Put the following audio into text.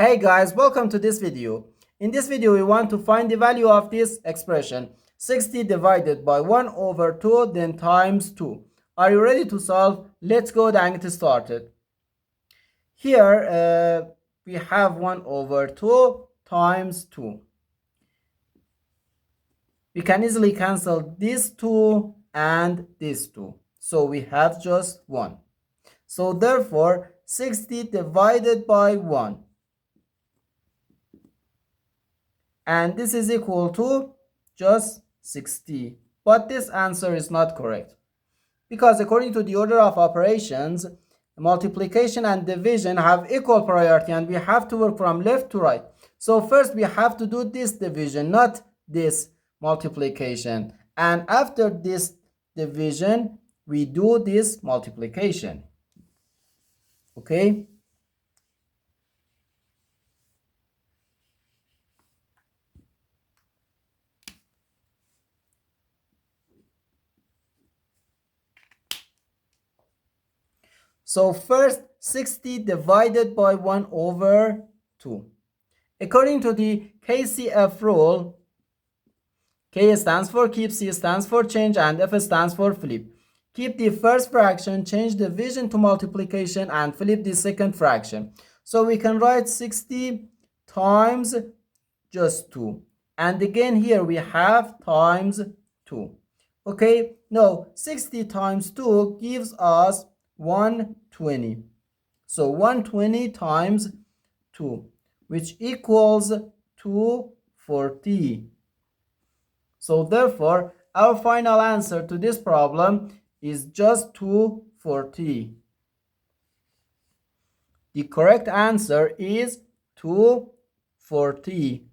Hey guys, welcome to this video. In this video, we want to find the value of this expression 60 divided by 1 over 2 then times 2. Are you ready to solve? Let's go and get started. Here we have 1 over 2 times 2. We can easily cancel this 2 and this 2. So we have just 1. So therefore 60 divided by 1. And this is equal to just 60. But this answer is not correct, because according to the order of operations, multiplication and division have equal priority and we have to work from left to right. So first we have to do this division, not this multiplication, and after this division we do this multiplication. Okay. So first 60 divided by 1 over 2. According to the KCF rule, K stands for keep, C stands for change, and F stands for flip. Keep the first fraction, change division to multiplication, and flip the second fraction. So we can write 60 times just 2. And again here we have times 2. Okay, now 60 times 2 gives us 120. So 120 times 2, which equals 240. So therefore, our final answer to this problem is just 240. The correct answer is 240.